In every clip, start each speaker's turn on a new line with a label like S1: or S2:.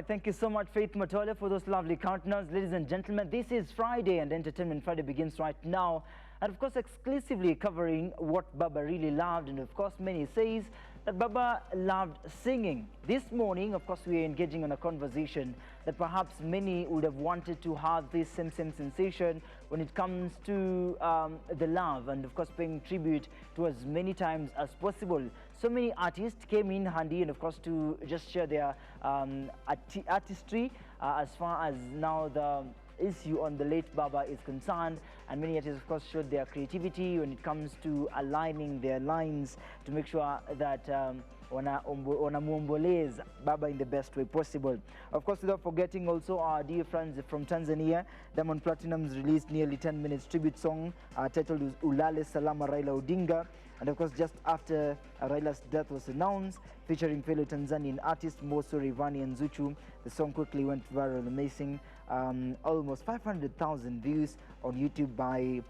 S1: right, thank you so much, Faith Matola, for those lovely countdowns. Ladies and gentlemen, this is Friday, and Entertainment Friday begins right now. And of course, exclusively covering what Baba really loved. And of course, many says that Baba loved singing. This morning, of course, we are engaging on a conversation that perhaps many would have wanted to have this same sensation when it comes to the love, and of course paying tribute to as many times as possible. So many artists came in handy, and of course to just share their artistry as far as now the issue on the late Baba is concerned. And many artists of course showed their creativity when it comes to aligning their lines to make sure that wanamuomboleza Baba in the best way possible. Of course, without forgetting also our dear friends from Tanzania, Diamond Platnumz released nearly 10 minutes tribute song titled Ulale Salama Raila Odinga. And of course, just after Raila's death was announced, featuring fellow Tanzanian artist Mbosso, Rayvanny and Zuchu, the song quickly went viral, amazing almost 500,000 views on YouTube by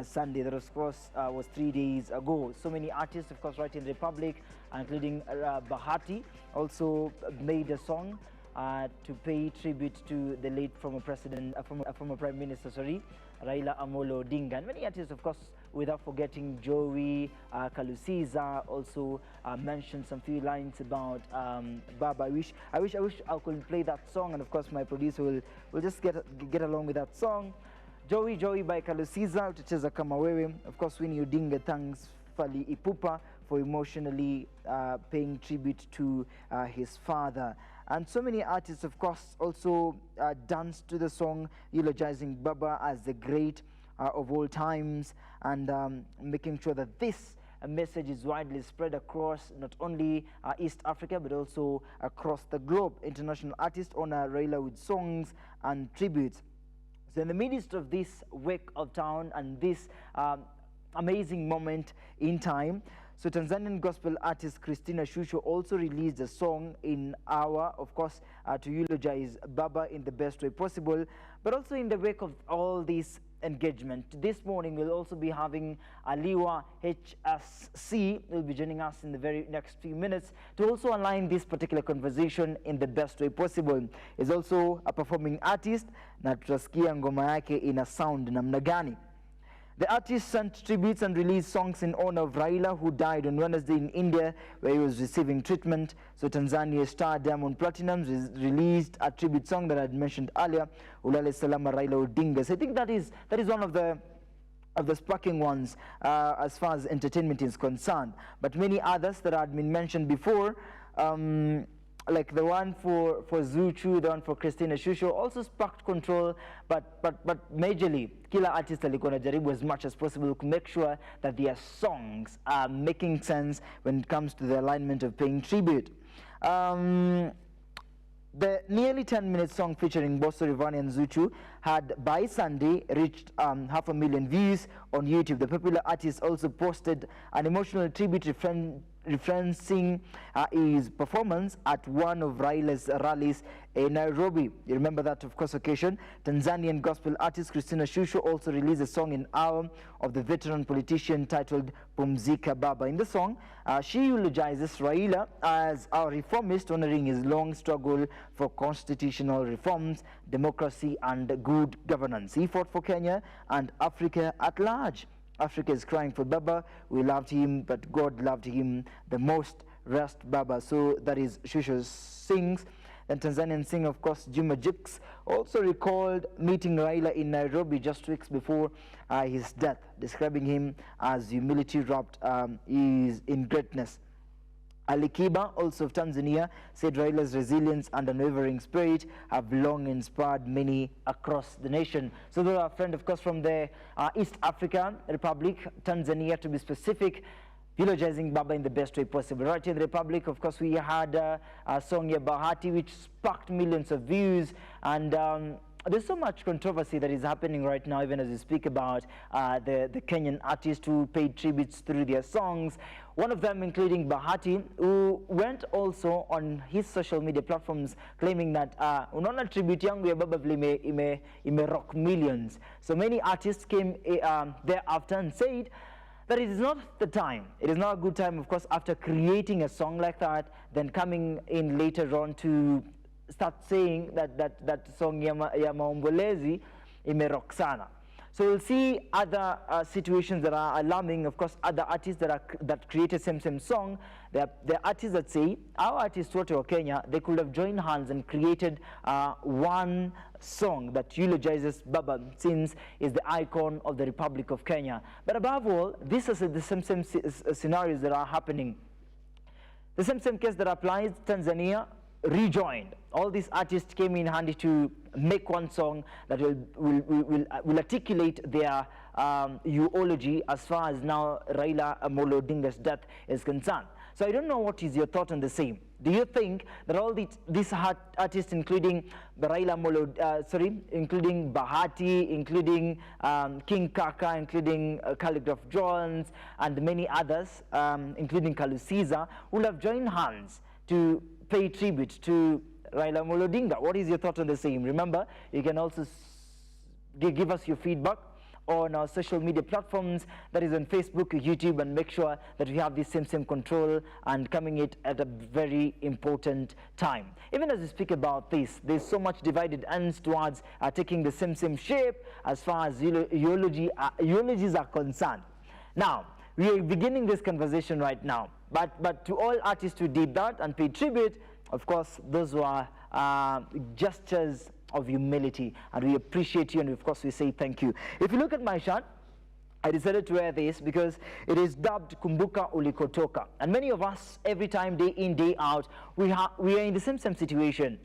S1: Sunday. That of course was 3 days ago. So many artists, of course, right in the Republic, including Bahati, also made a song to pay tribute to the late former Prime Minister, Raila Amolo Odinga. And many artists, of course, without forgetting Joey, Kalusiza, also mentioned some few lines about Baba. I wish I could play that song, and of course my producer will just get along with that song. Joey by Kalusiza, Utacheza Kama Wewe. Of course, Winnie Odinga thanks Fally Ipupa for emotionally paying tribute to his father. And so many artists, of course, also danced to the song, eulogizing Baba as the great of all times, and making sure that this message is widely spread across not only East Africa but also across the globe. International artists honor Raila with songs and tributes. So in the midst of this wake of town and this amazing moment in time, so Tanzanian gospel artist Christina Shusho also released a song in Hour, of course, to eulogize Baba in the best way possible. But also in the wake of all this engagement, this morning we'll also be having Aliwa HSC will be joining us in the very next few minutes to also align this particular conversation in the best way possible. Is also a performing artist, na tutasikia ngoma yake ina sound namna gani. The artist sent tributes and released songs in honor of Raila, who died on Wednesday in India, where he was receiving treatment. So Tanzania star Diamond Platnumz released a tribute song that I had mentioned earlier, Ulale Salama Raila Odinga. So I think that is one of the sparking ones as far as entertainment is concerned. But many others that had been mentioned before, like the one for Zuchu, the one for Christina Shusho, also sparked control, but majorly, kila artist alikuwa anajaribu as much as possible to make sure that their songs are making sense when it comes to the alignment of paying tribute. The nearly 10-minute song featuring Mbosso, Rayvanny and Zuchu had by Sunday reached 500,000 views on YouTube. The popular artist also posted an emotional tribute referencing his performance at one of Raila's rallies in Nairobi. You remember that, of course, occasion. Tanzanian gospel artist Christina Shusho also released a song in honor of the veteran politician titled Pumzika Baba. In the song, she eulogizes Raila as a reformist, honoring his long struggle for constitutional reforms, democracy and good governance. He fought for Kenya and Africa at large. Africa is crying for Baba. We loved him, but God loved him the most. Rest Baba. So that is Shusho sings. And Tanzanian singer, of course, Juma Jux, also recalled meeting Raila in Nairobi just weeks before his death, describing him as humility wrapped is in greatness. Ali Kiba, also of Tanzania, said Raila's resilience and unwavering spirit have long inspired many across the nation. So those are a friend, of course, from the East Africa Republic, Tanzania to be specific, eulogizing Baba in the best way possible. Right in the Republic, of course, we had a song ya Bahati, which sparked millions of views, and there's so much controversy that is happening right now, even as we speak about the Kenyan artists who paid tributes through their songs. One of them including Bahati, who went also on his social media platforms claiming that unaona tribute yangu ya Baba vile ime rock millions. So many artists came thereafter and said that it is not the time. It is not a good time, of course, after creating a song like that, then coming in later on to start saying that song ya maombolezi imerock sana. So we'll see other situations that are alarming. Of course, other artists that created same song. There are artists that say, our artists wote wa Kenya, they could have joined hands and created one song that eulogizes Baba, since is the icon of the Republic of Kenya. But above all, these are the same scenarios that are happening. The same case that applies, Tanzania rejoined. All these artists came in handy to make one song that will articulate their eulogy as far as now Raila Amolo Odinga's death is concerned. So I don't know what is your thought on the same. Do you think that all these artists, including Raila Amolo, including Bahati, including King Kaka, including Calligraph Jones, and many others, including Kalusiza, will have joined hands to pay tribute to Raila Amolo Odinga? What is your thought on the same? Remember, you can also give us your feedback on our social media platforms, that is on Facebook, YouTube, and make sure that we have this same control and coming it at a very important time. Even as we speak about this, there's so much divided ends towards taking the same shape as far as eulogies are concerned. Now, we are beginning this conversation right now, but to all artists who did that and paid tribute, of course, those were gestures of humility, and we appreciate you, and of course we say thank you. If you look at my shirt, I decided to wear this because it is dubbed Kumbuka Ulikotoka, and many of us, every time, day in, day out, we are in the same situation.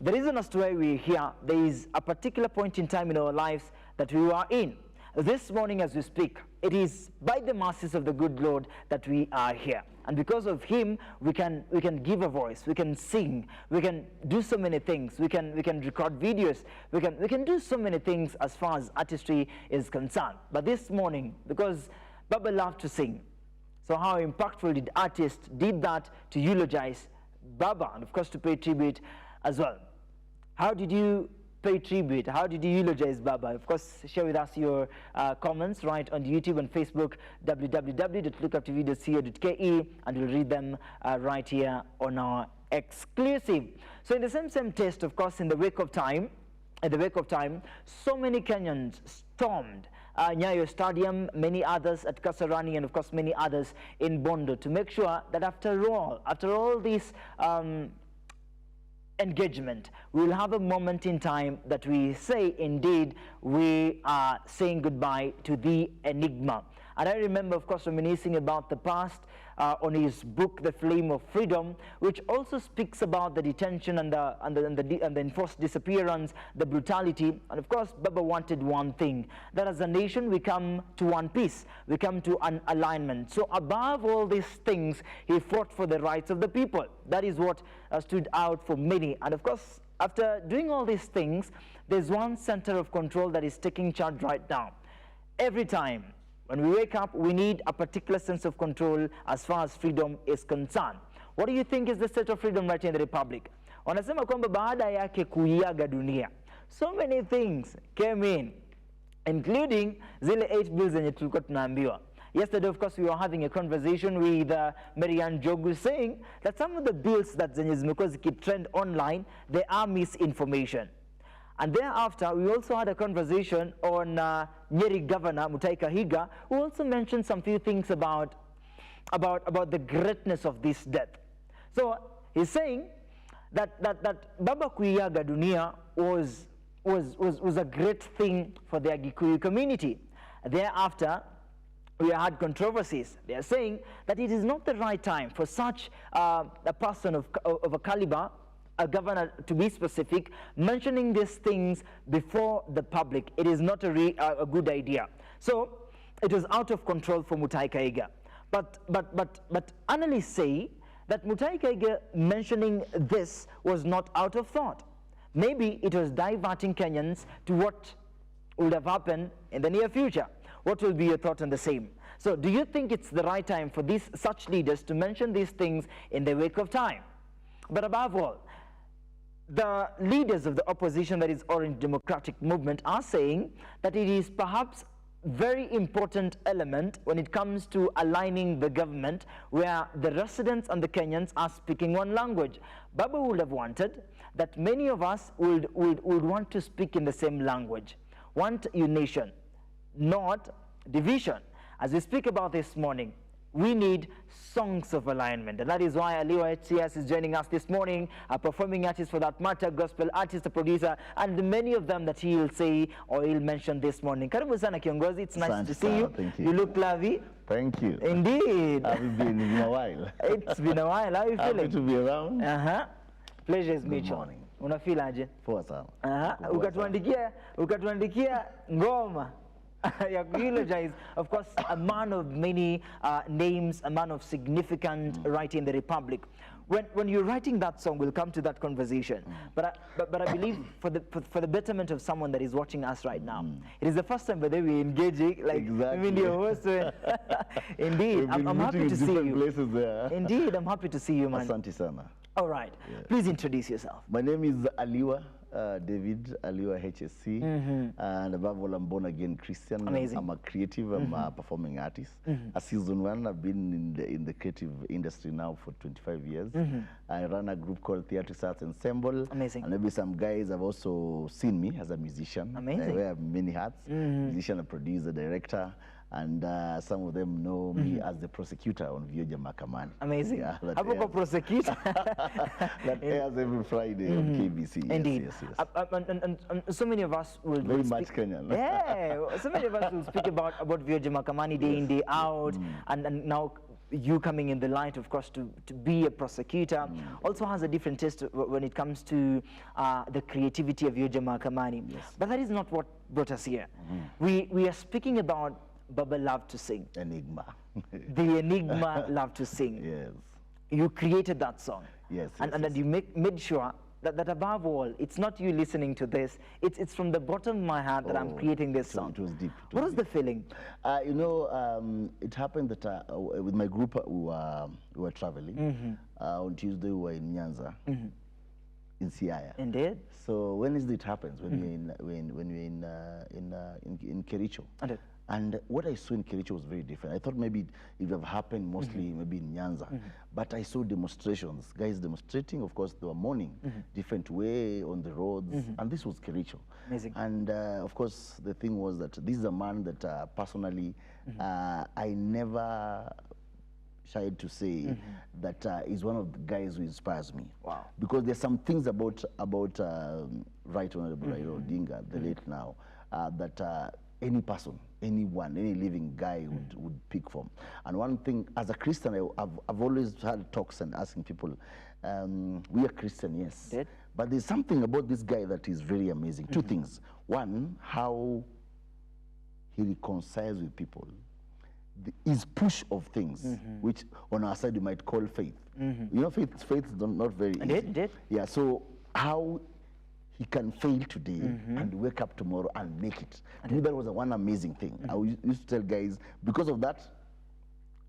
S1: The reason as to why we are here, there is a particular point in time in our lives that we are in. This morning as we speak, it is by the mercies of the good Lord that we are here. And because of him, we can give a voice, we can sing, we can do so many things, we can record videos, we can do so many things as far as artistry is concerned. But this morning, because Baba loved to sing, so how impactful did artists did that to eulogize Baba, and of course to pay tribute as well. How did you pay tribute? How did you eulogize Baba? Of course, share with us your comments right on YouTube and Facebook, www.lookuptovideos.co.ke, and we'll read them right here on our exclusive. So in the same taste, of course, in the wake of time, so many Kenyans stormed Nyayo Stadium, many others at Kasarani, and of course many others in Bondo, to make sure that after all this engagement, we will have a moment in time that we say, indeed, we are saying goodbye to the enigma. And I remember, of course, reminiscing about the past on his book, The Flame of Freedom, which also speaks about the detention and the enforced disappearance, the brutality. And of course, Baba wanted one thing, that as a nation we come to one piece, we come to an alignment. So above all these things, he fought for the rights of the people. That is what stood out for many. And of course, after doing all these things, there's one center of control that is taking charge right now. Every time when we wake up, we need a particular sense of control as far as freedom is concerned. What do you think is the state of freedom right here in the Republic? Wanasema kwamba baada yake kuiaga dunia, so many things came in, including zile 8 bills zenye tulikuwa tunaambiwa. Yesterday, of course, we were having a conversation with Marianne Jogu, saying that some of the bills that zenye zimekuwa zikitrend online, they are misinformation. And thereafter, we also had a conversation on Nyeri Governor Mutahi Kahiga, who also mentioned some few things about the greatness of this death. So he's saying that Baba kuiaga dunia was a great thing for the Agikuyu community. Thereafter, we had controversies. They are saying that it is not the right time for such a person of a caliber, a governor to be specific, mentioning these things before the public. It is not a good idea. So it was out of control for Mutahi Kahiga. But analysts say that Mutahi Kahiga mentioning this was not out of thought. Maybe it was diverting Kenyans to what would have happened in the near future. What will be your thought on the same? So do you think it's the right time for such leaders to mention these things in the wake of time? But above all, the leaders of the opposition, that is Orange Democratic Movement, are saying that it is perhaps very important element when it comes to aligning the government, where the residents and the Kenyans are speaking one language. Baba would have wanted that many of us would want to speak in the same language, want unison, not division. As we speak about this morning, we need songs of alignment. And that is why Aliwa HCS is joining us this morning, a performing artist for that matter, gospel artist, a producer, and many of them that he will say or he'll mention this morning. Karibu sana Kiongozi, it's nice to see you.
S2: Thank you.
S1: You look lovely.
S2: Thank you.
S1: Indeed.
S2: Have you been in a while?
S1: It's been a while. How are you feeling?
S2: Happy to be around.
S1: Pleasure is mutual.
S2: morning.
S1: Unafeel aje?
S2: Poa sana.
S1: Ukatuandikia ngoma ya kueulogize, of course, a man of many names, a man of significant writing in the Republic. When you're writing that song, we'll come to that conversation. But I believe for the betterment of someone that is watching us right now, it is the first time that we're engaging, like
S2: Exactly.
S1: your host. Indeed, I'm happy to see you.
S2: Places there.
S1: Indeed, I'm happy to see you, man.
S2: Asante sana.
S1: All right, please introduce yourself.
S2: My name is Aliwa David, Aliwa HSC, and above all, I'm born again Christian.
S1: Amazing.
S2: I'm a creative, I'm a performing artist. A season one, I've been in the creative industry now for 25 years. I run a group called Theatrics Arts Ensemble.
S1: Amazing.
S2: And maybe some guys have also seen me as a musician.
S1: Amazing.
S2: I wear many hats, musician, a producer, director. And some of them know me as the prosecutor on Vioja Mahakamani.
S1: Amazing.
S2: Yeah, that
S1: Hapo kwa
S2: airs.
S1: prosecutor.
S2: That airs every Friday on KBC. Yes,
S1: Indeed.
S2: yes, yes.
S1: And so many of us will
S2: Very
S1: speak,
S2: much Kenyan.
S1: Yeah, so many of us will speak about Vioja Mahakamani day in, day out, and now you coming in the light, of course, to be a prosecutor, also has a different taste when it comes to the creativity of Vioja Mahakamani.
S2: Yes.
S1: But that is not what brought us here. We are speaking about Baba Love to Sing.
S2: Enigma.
S1: The Enigma Love to Sing.
S2: Yes.
S1: You created that song.
S2: Yes.
S1: And you made sure that above all, it's not you listening to this, it's from the bottom of my heart that I'm creating this song.
S2: It was deep.
S1: What was the feeling?
S2: You know, it happened that with my group, we were traveling. On Tuesday, we were in Nyanza, in Siaya.
S1: Indeed.
S2: So Wednesday it happens when we're in Kericho. And what I saw in Kericho was very different. I thought maybe it would have happened mostly maybe in Nyanza. But I saw demonstrations, guys demonstrating. Of course, they were mourning, different way on the roads. And this was Kericho.
S1: Amazing.
S2: And of course, the thing was that this is a man that personally, I never shied to say that is one of the guys who inspires me.
S1: Wow.
S2: Because there's some things about Right Honorable Raila Odinga, the late now, that any person, anyone, any living guy would pick from. And one thing, as a Christian, I've always had talks and asking people, we are Christian, yes. But there's something about this guy that is very amazing. Two things. One, how he reconciles with people. His push of things, which on our side you might call faith. You know, faith is not very easy. Yeah, so how he can fail today and wake up tomorrow and make it. To me, that was one amazing thing. I used to tell guys, because of that,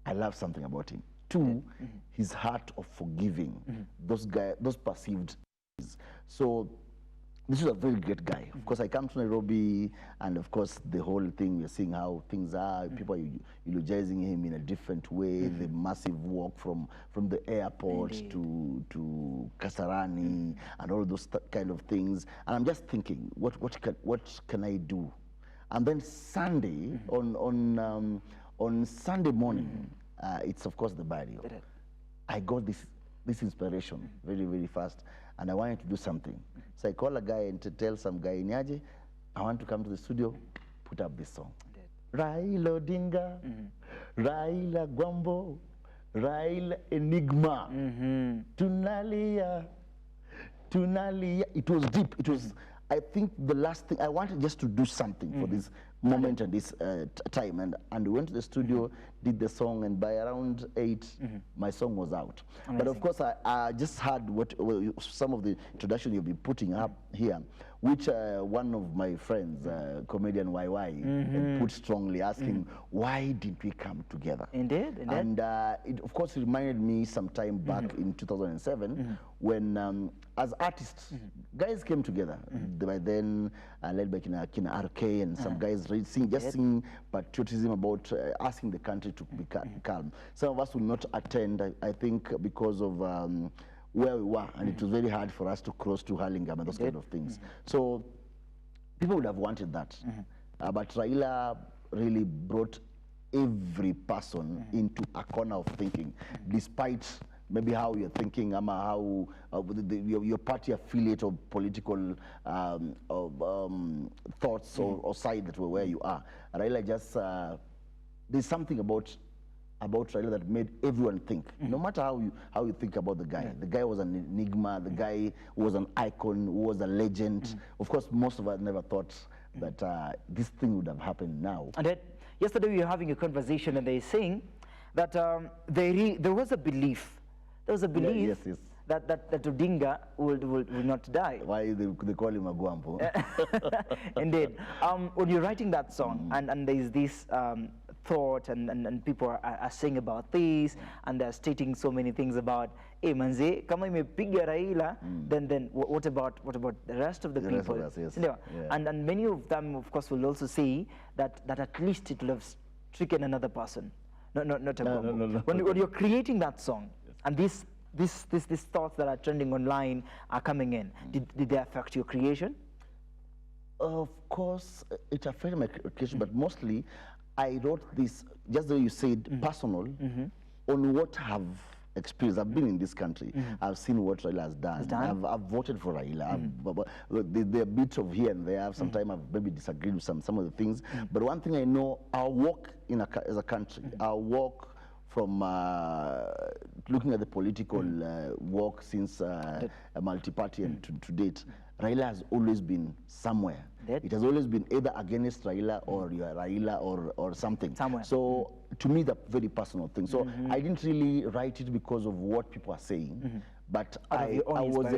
S2: I love something about him. Two, his heart of forgiving those perceived. So this is a very great guy. Of course, I come to Nairobi, and of course, the whole thing, we're seeing how things are. People are eulogizing him in a different way. The massive walk from the airport to Kasarani, and all those kind of things. And I'm just thinking, what can I do? And then Sunday, on Sunday morning, it's of course the burial. I got this inspiration very, very fast, and I wanted to do something. So I call a guy and to tell some guy, Nyaje, I want to come to the studio, put up this song. Raila Odinga, Raila Gwambo, Raila Enigma, Tunalia, Tunalia. It was deep. It was, I think, the last thing. I wanted just to do something for this moment and this time. And we went to the studio, did the song, and by around 8, my song was out. Amazing. But of course, I just heard some of the introduction you'll be putting up here, which one of my friends, comedian YY, put strongly, asking, why didn't we come together?
S1: Indeed.
S2: And it, of course, reminded me some time back in 2007, when, as artists, guys came together. By then, led by Kina RK and some guys singing patriotism about asking the country to be calm. Some of us will not attend, I think, because of where we were, and it was very hard for us to cross to Hurlingham and those kind of things. So people would have wanted that. But Raila really brought every person into a corner of thinking, despite maybe how you're thinking, how your party affiliate or political thoughts or side that were where you are. Raila just, there's something about Raila that made everyone think. No matter how you think about the guy. The guy was an enigma, the guy was an icon, was a legend. Of course, most of us never thought that this thing would have happened now.
S1: And yet, yesterday we were having a conversation and they're saying that there was a belief. There was a belief that Odinga will not die.
S2: Why they call him a Guampo?
S1: Indeed. When you're writing that song and there's this thought and people are saying about this and they're stating so many things about, hey manze, kama imepiga Raila, then what about the rest of the people?
S2: Rest of us, yes.
S1: And many of them, of course, will also say that at least it will have stricken another person, not a Guampo.
S2: No.
S1: When you're creating that song, and these thoughts that are trending online are coming in, did they affect your creation?
S2: Of course, it affected my creation, but mostly I wrote this, just the way you said, personal, on what I have experienced. I've been in this country. I've seen what Raila has done. I've voted for Raila. There are bits of here and there. Sometimes I've maybe disagreed with some of the things. But one thing I know, our work as a country, our work from looking at the political work since multi-party and to date, Raila has always been somewhere. It has always been either against Raila or you are Raila or something.
S1: Somewhere.
S2: So to me, that's a very personal thing. So I didn't really write it because of what people are saying, but I was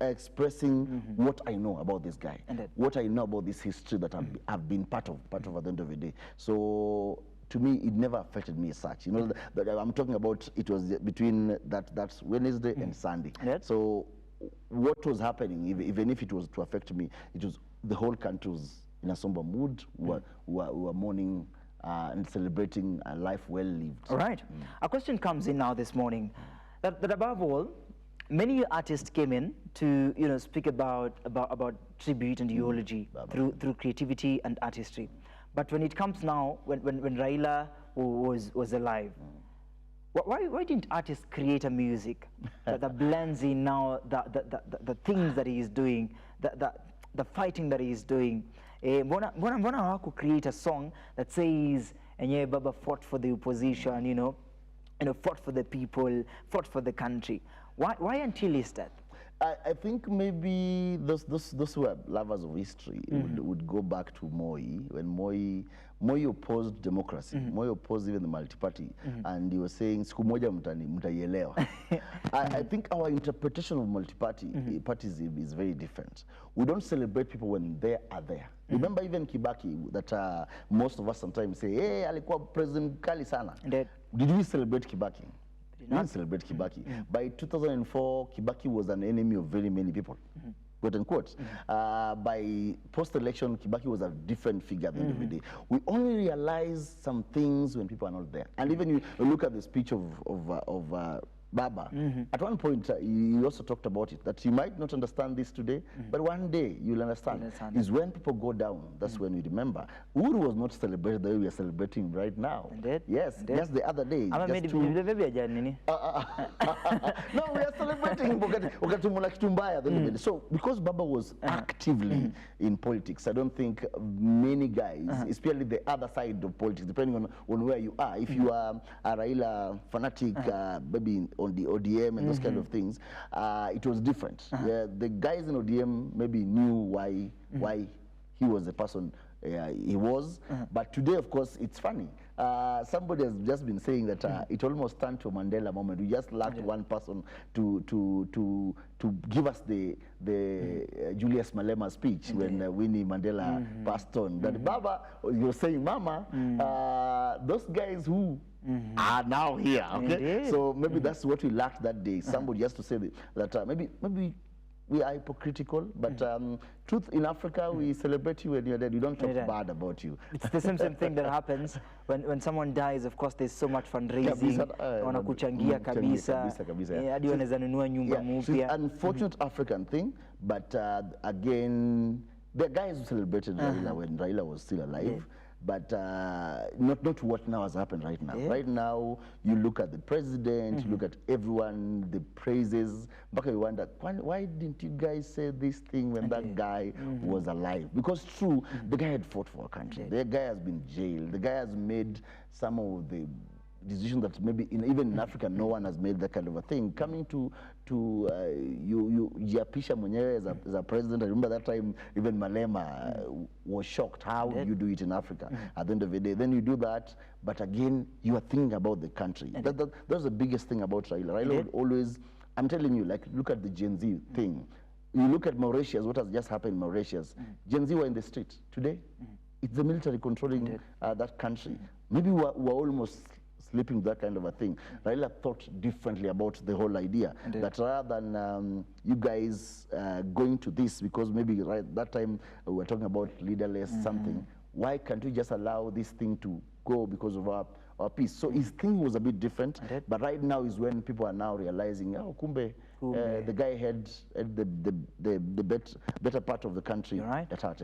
S2: expressing what I know about this guy, what I know about this history that I've been part of at the end of the day. So to me, it never affected me as such. You know, that I'm talking about, it was between that's Wednesday and Sunday. So what was happening, even if it was to affect me, it was the whole country was in a somber mood. We were mourning and celebrating a life well lived.
S1: All right. A question comes in now this morning that above all, many artists came in to speak about tribute and eulogy through creativity and artistry. But when it comes now, when Raila was alive, why didn't artists create a music that blends in now the things that he is doing, the fighting that he is doing? Mbona hawaku create a song that says, enyewe baba fought for the opposition, fought for the people, fought for the country. Why until his death?
S2: I think maybe those who are lovers of history would go back to Moi, when Moi opposed democracy. Moi opposed even the multi-party, and he was saying, siku moja mtaielewa. I think our interpretation of multi-party parties is very different. We don't celebrate people when they are there. Remember even Kibaki, that most of us sometimes say, hey, alikuwa president kali sana. Did we celebrate Kibaki? We didn't celebrate Kibaki. By 2004, Kibaki was an enemy of very many people, quote unquote. By post-election, Kibaki was a different figure at the end of the day. We only realize some things when people are not there. And even you look at the speech of Baba, at one point he also talked about it, that you might not understand this today, but one day you'll understand. Is when people go down, that's when we remember. Uhuru was not celebrated the way we are celebrating right now. Yes, just the other day. No, we are celebrating Wakatumula Kitumbaya at the end of the day. So because Baba was actively in politics, I don't think many guys, especially the other side of politics, depending on where you are, if you are a Raila fanatic, maybe on the ODM and those kind of things, it was different. The guys in ODM maybe knew why he was the person he was, but today, of course, it's funny. Somebody has just been saying that it almost turned to a Mandela moment. We just lacked one person to give us the Julius Malema speech when Winnie Mandela passed on. That Baba, you're saying, Mama, those guys who are now here. Okay, so maybe that's what we lacked that day. Somebody has to say that maybe we are hypocritical, but truth in Africa, we celebrate you when you're dead. We don't talk bad about you.
S1: It's the same thing that happens when someone dies. Of course, there's so much fundraising. Wanakuchangia kabisa. Hadi wanaweza nunua nyumba mpya.
S2: It's an unfortunate African thing, but again, the guys who celebrated Raila when Raila was still alive. But not what now has happened right now. Right now, you look at the president, you look at everyone, the praises. But you wonder, why didn't you guys say this thing when that guy was alive? Because true, the guy had fought for a country. The guy has been jailed. The guy has made some of the decisions that maybe even in Africa no one has made that kind of a thing. Coming to you Jiapisha mwenyewe as a president. I remember that time even Malema was shocked. How do you do it in Africa? At the end of the day, then you do that, but again you are thinking about the country. That's the biggest thing about Raila. Raila would always, I'm telling you, like look at the Gen Z thing. You look at Mauritius, what has just happened in Mauritius. Gen Z were in the street today. It's the military controlling that country. Maybe we're almost sleeping, that kind of a thing. Raila thought differently about the whole idea. That rather than you guys going to this, because maybe that time we were talking about leaderless something, why can't we just allow this thing to go because of our peace? So his thing was a bit different, but right now is when people are now realizing, oh, kumbe. The guy had the better part of the country at heart.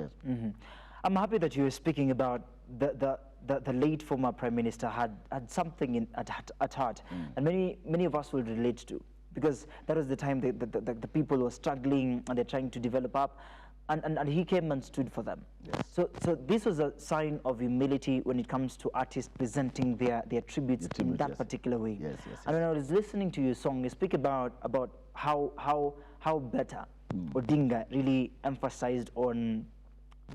S1: I'm happy that you were speaking about the late former Prime Minister had something at heart, and many of us will relate to, because that was the time the people were struggling and they're trying to develop up, and he came and stood for them. So this was a sign of humility when it comes to artists presenting their tributes in that particular way. And when I was listening to your song, you speak about how better Odinga really emphasized on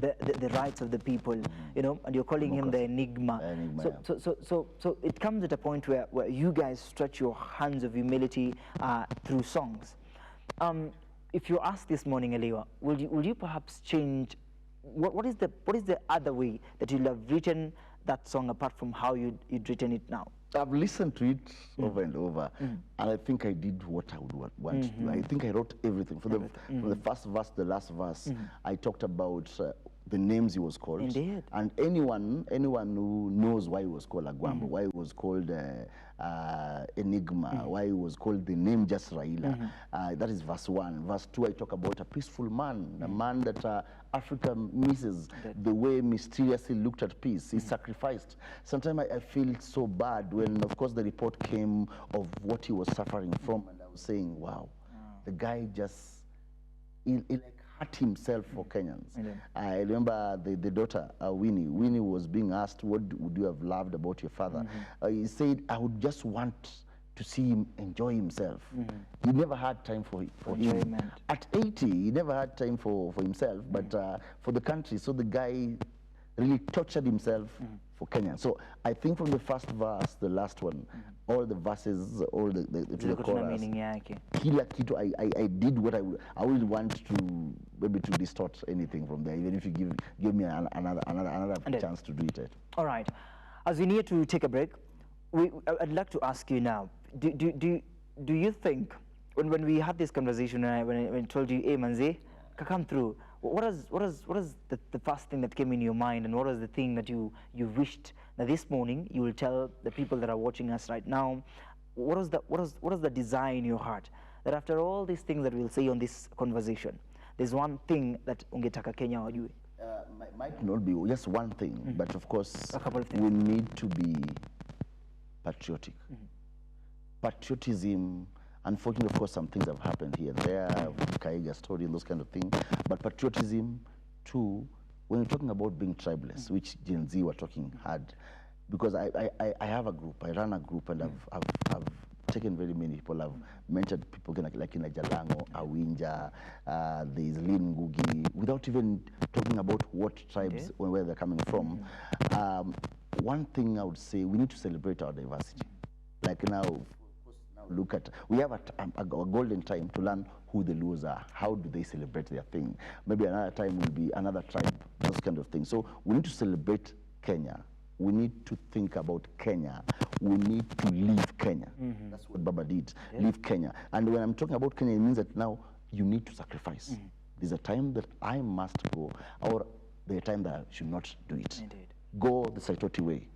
S1: the rights of the people, you know, and you're calling him the enigma. So it comes at a point where you guys stretch your hands of humility through songs. If you ask this morning, Eliwa, will you perhaps change? What is the other way that you'll have written that song apart from how you'd written it now?
S2: I've listened to it over and over, and I think I did what I would want to do. I think I wrote everything. From the first verse, the last verse, I talked about the names he was called.
S1: Indeed.
S2: And anyone who knows why he was called Agwambo, why he was called Enigma, why he was called the name just Raila. That is verse 1. Verse 2, I talk about a peaceful man, a man that Africa misses, the way mysteriously looked at peace. He sacrificed. Sometimes I feel so bad when, of course, the report came of what he was suffering from, and I was saying, wow, the guy just, he like hurt himself for Kenyans. I remember the daughter, Winnie. Winnie was being asked, what would you have loved about your father? He said, I would just want to see him enjoy himself. He never had time for him. At 80, he never had time for himself, but for the country. So the guy really tortured himself for Kenya. So I think from the first verse, the last one, all the verses, all to the chorus, kila kitu, I did what I wouldn't want to maybe to distort anything from there, even if you give me another chance to do it. All
S1: right. As we need to take a break, I'd like to ask you now, do you think, when we had this conversation, when I told you, hey Manze, come through, what is the first thing that came in your mind, and what was the thing that you wished that this morning you will tell the people that are watching us right now? What was the desire in your heart, that after all these things that we'll say on this conversation, there's one thing that ungetaka Kenya wajue?
S2: Might not be just one thing, but of course
S1: a couple of things.
S2: We need to be patriotic. Patriotism, unfortunately, of course, some things have happened here and there, Kaiga story and those kind of things. But patriotism, too, when you're talking about being tribeless, which Gen Z were talking hard, because I have a group, I run a group, and I've taken very many people. I've mentored people like in Jalango, Awinja, there's Lin Ngugi, without even talking about what tribes, where they're coming from. One thing I would say, we need to celebrate our diversity. Like now, look at, we have a golden time to learn who the Luos are. How do they celebrate their thing? Maybe another time will be another tribe, those kind of things. So we need to celebrate Kenya. We need to think about Kenya. We need to leave Kenya. That's what Baba did, leave Kenya. And when I'm talking about Kenya, it means that now you need to sacrifice. There's a time that I must go, or there's a time that I should not do it.
S1: Indeed.
S2: Go the Saitoti way.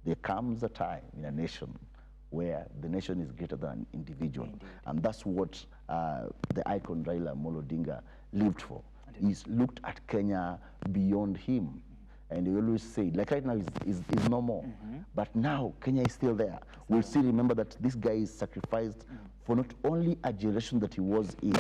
S2: There comes a time in a nation where the nation is greater than an individual.
S1: Indeed.
S2: And that's what the icon Raila Amolo Odinga lived for. He's looked at Kenya beyond him. And he always said, like right now is no more. But now Kenya is still there. We'll still remember that this guy is sacrificed for not only a generation that he was in,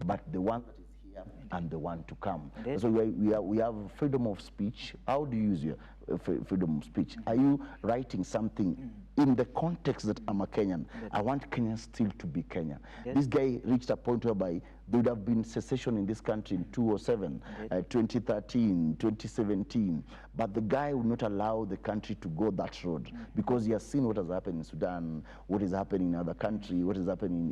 S2: but the one that is here and the one to come. So we have freedom of speech. How do you use your freedom of speech? Are you writing something in the context that I'm a Kenyan? I want Kenya still to be Kenya. This guy reached a point whereby there would have been secession in this country in 2007, 2013, 2017. But the guy would not allow the country to go that road because he has seen what has happened in Sudan, what is happening in other countries, what is happening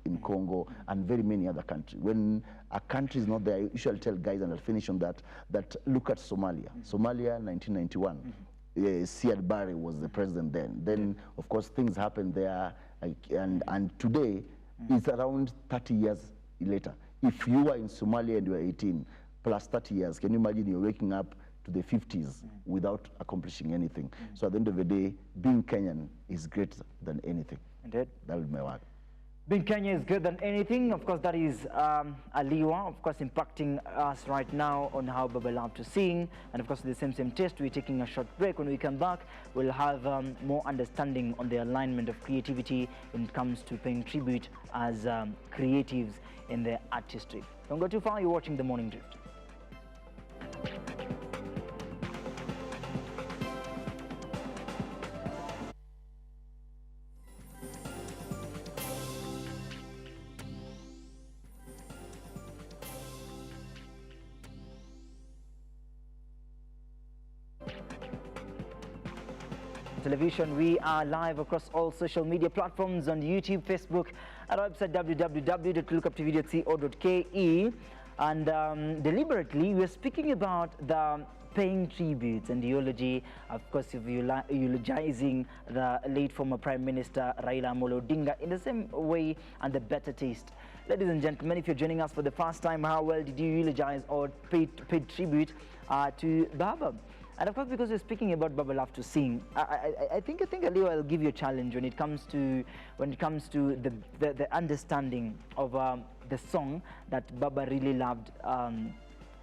S2: in Congo, and very many other countries. When a country is not there, I usually tell guys, and I'll finish on that, that look at Somalia. Somalia, 1991. Siad Barre was the president then. Then, of course, things happened there, and today, it's around 30 years later. If you were in Somalia and you were 18, plus 30 years, can you imagine you're waking up to the 50s without accomplishing anything? So at the end of the day, being Kenyan is greater than anything.
S1: Indeed.
S2: That would be my word.
S1: Being Kenya is good than anything. Of course, that is Aliwa, of course, impacting us right now on how Baba loved to sing. And of course, the same taste. We're taking a short break. When we come back, we'll have more understanding on the alignment of creativity when it comes to paying tribute as creatives in the artistry. Don't go too far. You're watching The Morning Drift. Television. We are live across all social media platforms on YouTube, Facebook, at our website www.lookuptv.co.ke. And deliberately, we're speaking about the paying tributes and eulogy, of course, eulogizing the late former Prime Minister Raila Amolo Odinga in the same way and the better taste. Ladies and gentlemen, if you're joining us for the first time, how well did you eulogize or pay tribute to Baba? And of course, because we're speaking about Baba love to sing, I think Aliwa, I'll give you a challenge when it comes to the understanding of the song that Baba really loved, and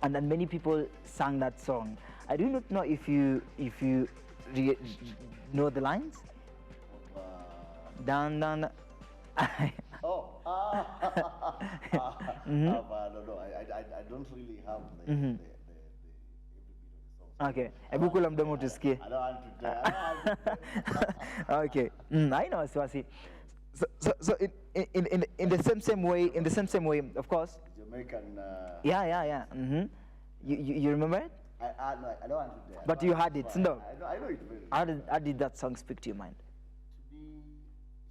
S1: then many people sang that song. I do not know if you know the lines. Dan dan.
S2: No, no, I don't really have the
S1: Okay, ebukula mdomo tusikie.
S2: I don't want to
S1: Okay, I know, Swasi. So in the same way, of course.
S2: Jamaican.
S1: Yeah. You remember it?
S2: No, I don't want to.
S1: But you had it, no?
S2: I know it very well.
S1: How did that song speak to your mind?
S2: To be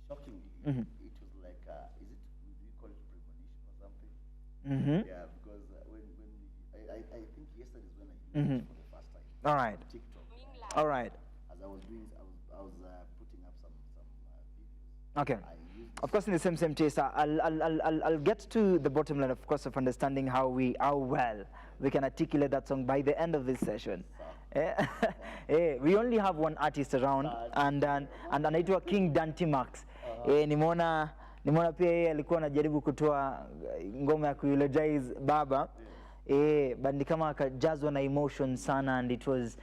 S2: shockingly, it was like, is it, do you call it premonition or something? Yeah, because when I think yesterday is when I used it for the first time.
S1: All right.
S2: TikTok.
S1: All right.
S2: As I was doing, I was putting up some videos.
S1: Okay. Of course, in the same taste, I'll get to the bottom line, of course, of understanding how well we can articulate that song by the end of this session. We only have one artist around, and anaitwa King Dante Max. Nimeona pia yeye alikuwa anajaribu kutoa ngoma ya eulogize Baba. But ni kama akajazwa na emotion sana, and it was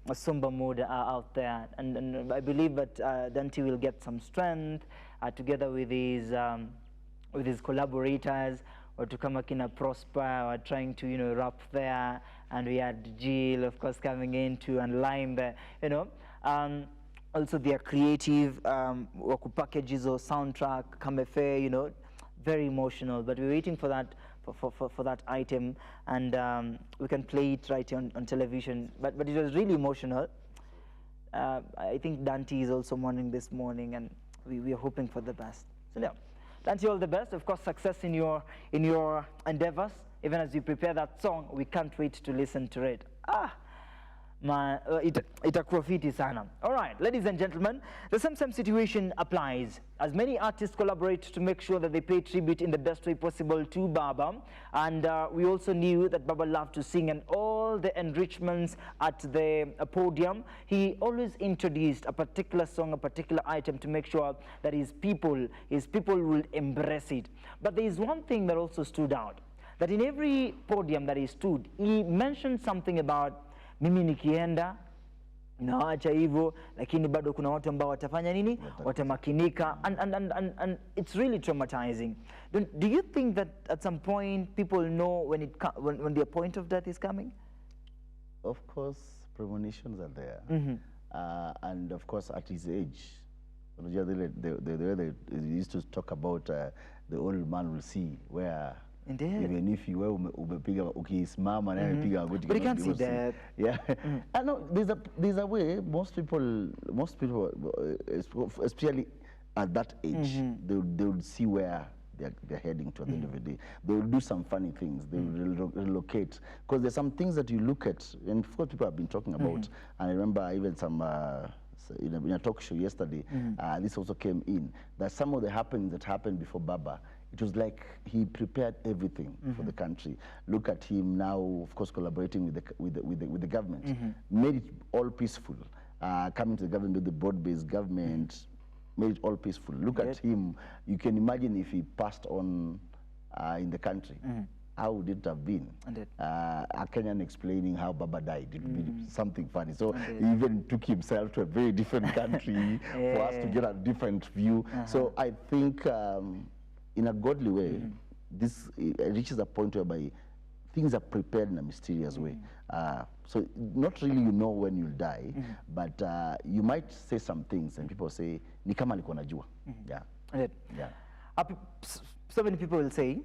S1: a somber mood out there, and I believe that Dante will get some strength together with his collaborators, or to come kina Prosper, are trying to rap there, and we had Jill, of course, coming in to align the also they are creative, wakupackage hizo soundtrack Kamefe, very emotional, but we're waiting for that for that item, and we can play it right on television, but it was really emotional. I think Dante is also mourning this morning, and we are hoping for the best. So yeah, Dante, all the best, of course, success in your endeavors. Even as you prepare that song, we can't wait to listen to it. itakuwa fiti sana. All right, ladies and gentlemen, the same situation applies as many artists collaborate to make sure that they pay tribute in the best way possible to Baba. And we also knew that Baba loved to sing, and all the enrichments at the podium, he always introduced a particular song, a particular item to make sure that his people will embrace it. But there is one thing that also stood out, that in every podium that he stood, he mentioned something about mimi nikienda naacha hivyo, lakini bado kuna watu ambao watafanya nini, watamakinika, and it's really traumatizing. Do you think that at some point people know when the point of death is coming?
S2: Of course, premonitions are there, and of course at his age, the way they used to talk about the old man will see where.
S1: Indeed.
S2: Even if you were ukisimama na piga magoti,
S1: but you can't see that.
S2: Yeah. I know there's a way most people, especially at that age, they would see where they're heading to at the end of the day. They will do some funny things. They will relocate, because there's some things that you look at, and of course people have been talking about. And I remember even some. In a talk show yesterday, this also came in, that some of the happenings that happened before Baba, it was like he prepared everything for the country. Look at him now, of course, collaborating with the government, made it all peaceful. Coming to the government with the broad-based government, made it all peaceful. Look at him. You can imagine if he passed on in the country. How would it have been? A Kenyan explaining how Baba died. It would be something funny. So he even took himself to a very different country for us to get a different view. So I think in a godly way, this reaches a point whereby things are prepared in a mysterious way. So not really you know when you'll die, but you might say some things and people say, ni kama alikuwa anajua. Yeah.
S1: So many people will say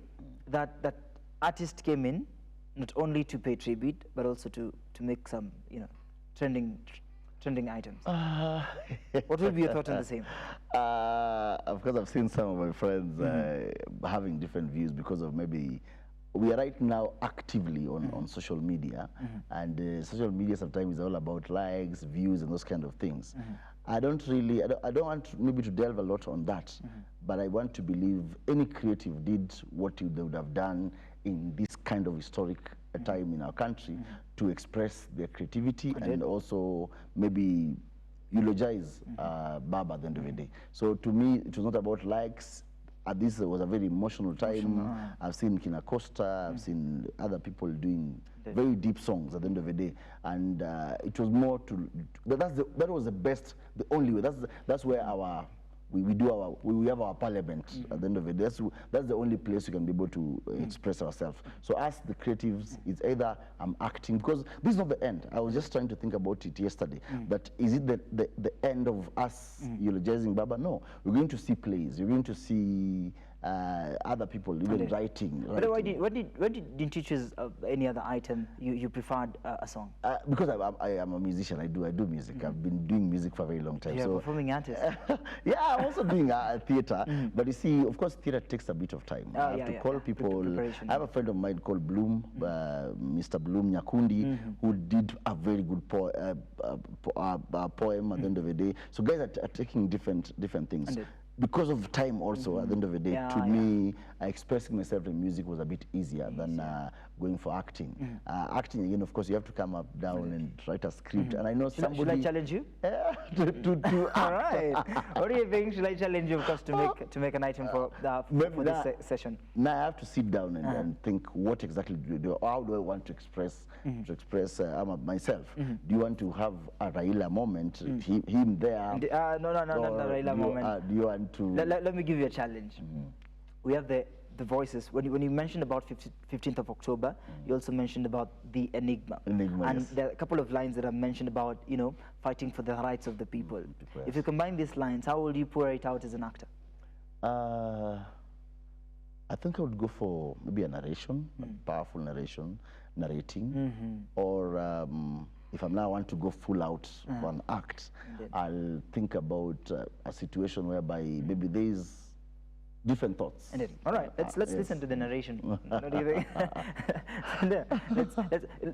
S1: that artist came in not only to pay tribute, but also to make some, trending items. What would be your thought on the same?
S2: Of course, I've seen some of my friends having different views because of maybe we are right now actively on social media, and social media sometimes is all about likes, views, and those kind of things. I don't want maybe to delve a lot on that, but I want to believe any creative did what they would have done in this kind of historic time in our country to express their creativity and also maybe eulogize Baba at the end of the day. So to me, it was not about likes. This was a very emotional time. I've seen Kina Costa, I've seen other people doing very deep songs at the end of the day, and it was more to that was the best, the only way. That's where we have our parliament at the end of the day. That's the only place we can be able to express ourselves. So as the creatives, it's either I'm acting, because this is not the end. I was just trying to think about it yesterday. That is it the end of us eulogizing Baba? No, we're going to see plays. We're going to see other people even writing.
S1: But why didn't you choose any other item? You preferred a song?
S2: Because I am a musician. I do music. I've been doing music for a very long time.
S1: You're a performing artist.
S2: Yeah, I'm also doing theater. But you see, of course, theater takes a bit of time. I have to call people. I have a friend of mine called Bloom, Mr. Bloom Nyakundi, who did a very good poem at the end of the day. So guys are taking different things. Because of time also, at the end of the day, to me, expressing myself in music was a bit easier than going for acting. Acting, again, of course, you have to come up, down, and write a script. And I know somebody...
S1: Should I challenge you?
S2: to
S1: All right. What do you think? Should I challenge you, of course, to make an item for this session?
S2: Now I have to sit down and think, what exactly do you do? How do I want to express myself? Do you want to have a Raila moment, him there?
S1: No, not Raila moment.
S2: Do you want to...
S1: Let me give you a challenge. We have the voices. When you mentioned about 15th of October, you also mentioned about the Enigma. And
S2: yes.
S1: there are a couple of lines that are mentioned about, fighting for the rights of the people.
S2: Yes.
S1: If you combine these lines, how will you pour it out as an actor?
S2: I think I would go for maybe a narration, a powerful narration, narrating, or if I now want to go full out for an act, I'll think about a situation whereby maybe there is different thoughts.
S1: Indeed. All right, let's
S2: Yes.
S1: listen to the narration. What do you think? let's,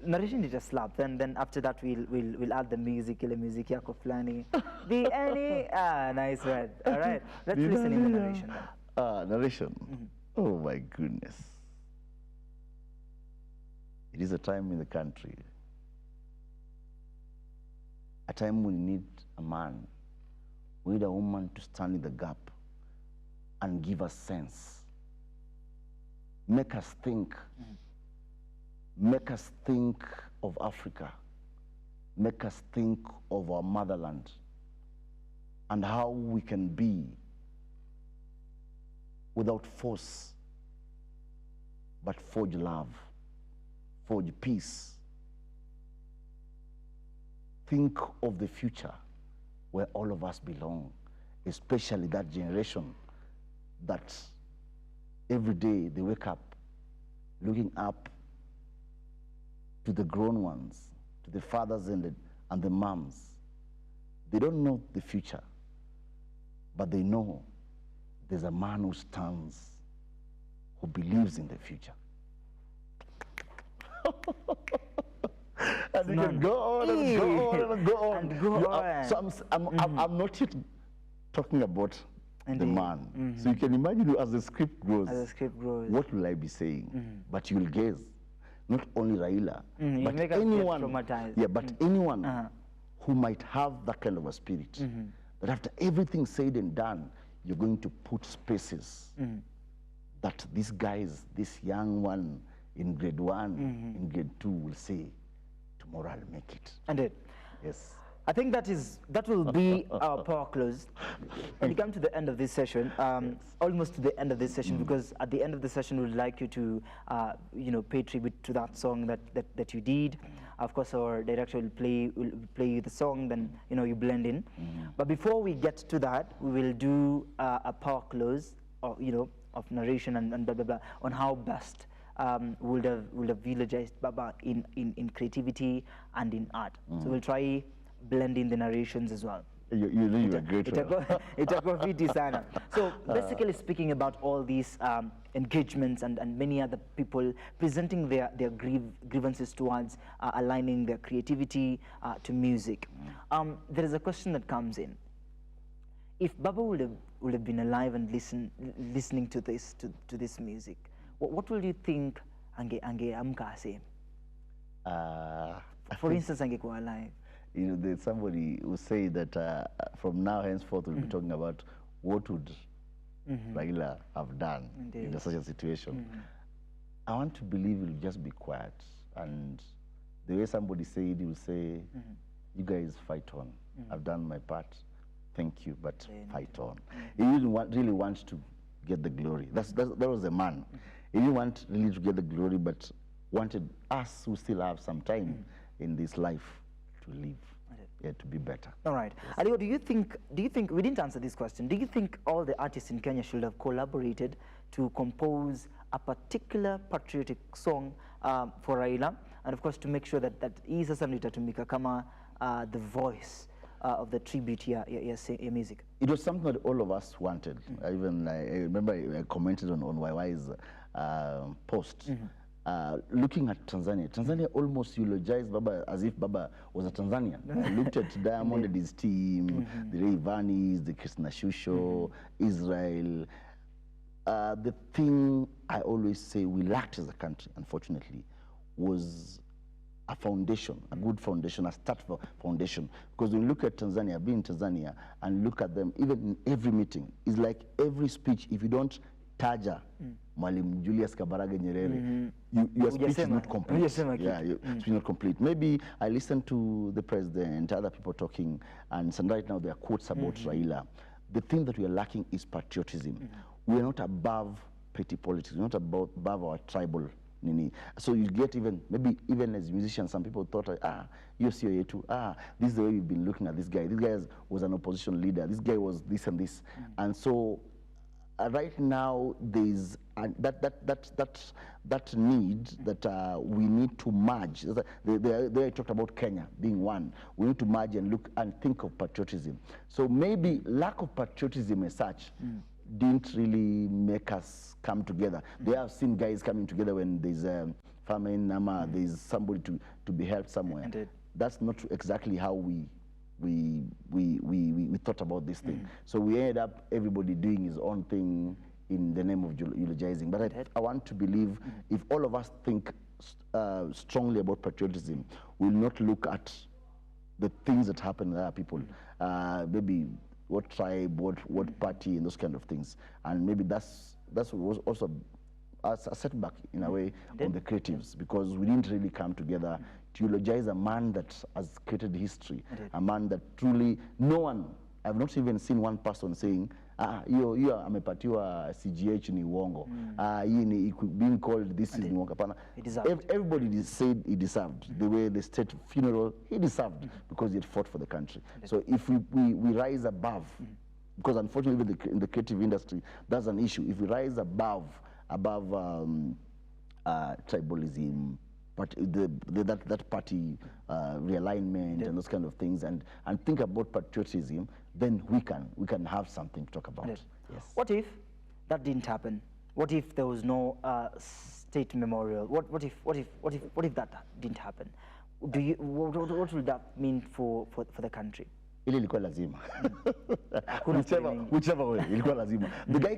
S1: narration is just slap. Then after that we'll add the music, ile music yako flani. The any nice word. All right, let's listen in the narration. Then.
S2: Narration. Oh my goodness. It is a time in the country, a time when we need a man, we need a woman to stand in the gap and give us sense, make us think of Africa, make us think of our motherland and how we can be without force, but forge love, forge peace. Think of the future where all of us belong, especially that generation that every day they wake up looking up to the grown ones, to the fathers and the moms. They don't know the future, but they know there's a man who stands, who believes in the future. And we can go on and go on and go on.
S1: And go on.
S2: So I'm not yet talking about the
S1: Indeed.
S2: man. So you can imagine as the script grows,
S1: As the script grows.
S2: what will I be saying? But you'll guess, not only Raila,
S1: You
S2: but
S1: make us get
S2: anyone,
S1: traumatized.
S2: yeah, but anyone who might have that kind of a spirit, that after everything said and done, you're going to put spaces that these guys, this young one in grade 1, in grade 2 will say, tomorrow I'll make it.
S1: Indeed.
S2: Yes.
S1: I think that will be our power close. And we come to the end of this session, almost to the end of this session, because at the end of the session, we'd like you to, pay tribute to that song that you did. Of course, our director will play you the song, then you blend in. But before we get to that, we will do a power close, of narration and blah blah blah on how best would have eulogized Baba in creativity and in art. So we'll try blend in the narrations as well.
S2: You know you're a great one.
S1: Itakuwa fiti sana. So basically speaking about all these engagements and many other people presenting their grievances towards aligning their creativity to music. There is a question that comes in. If Baba would have been alive and listening to this music, what will you think ange amka ase? For instance, angekuwa alive.
S2: There's somebody who say that from now henceforth we'll be talking about what would Raila have done in such a situation. I want to believe he'll just be quiet, and the way somebody said, he will say, you guys fight on. I've done my part. Thank you, but fight on. He didn't really want to get the glory. That was the man. He didn't want really to get the glory, but wanted us who still have some time in this life to live, to be better.
S1: All right. Yes. Aligo, do you think we didn't answer this question? Do you think all the artists in Kenya should have collaborated to compose a particular patriotic song for Raila, and of course to make sure that he sasa nitatumika kama the voice of the tribute your music?
S2: It was something that all of us wanted. I remember I commented on YY's post. Looking at Tanzania almost eulogized Baba as if Baba was a Tanzanian. I looked at Diamond and his team, the Rayvannis, the Christina Shusho, Israel. The thing I always say we lacked as a country, unfortunately, was a foundation, a good foundation, a start foundation. Because when you look at Tanzania, I've been in Tanzania, and look at them, even in every meeting, it's like every speech, if you don't taja Mwalimu Julius Kabarage Nyerere, your speech is not complete. Your speech is not complete. Maybe I listened to the president, other people talking, and right now there are quotes about Raila. The thing that we are lacking is patriotism. We are not above petty politics. We're not above our tribal nini. So you get maybe even as musicians, some people thought, you're too. This is the way we've been looking at this guy. This guy was an opposition leader. This guy was this and this. And so right now there's that need that we need to merge. They talked about Kenya being one. We need to merge and look and think of patriotism. So maybe lack of patriotism as such didn't really make us come together. They have seen guys coming together when there's a famine, there's somebody to be helped somewhere.
S1: Indeed.
S2: That's not exactly how we thought about this thing. So we ended up everybody doing his own thing in the name of eulogizing. But I want to believe if all of us think strongly about patriotism, we'll not look at the things that happen to other people, maybe what tribe, what party, and those kind of things. And maybe that's was also a setback in a way on the creatives, because we didn't really come together to eulogize a man that has created history, a man that truly no one, I've not even seen one person saying, hiyo amepatiwa CGH ni uongo, hii ni being called this is uongo. Hapana. Everybody said he deserved the way the state funeral, he deserved because he had fought for the country. So if we rise above, because unfortunately in the creative industry that's an issue, if we rise above tribalism, but that party realignment and those kind of things, and think about patriotism, then we can have something to talk about. Yes.
S1: What if that didn't happen? What if there was no state memorial? What if that didn't happen? What would that mean for the country?
S2: Ile ilikuwa lazima. Whichever way, ilikuwa lazima. The guy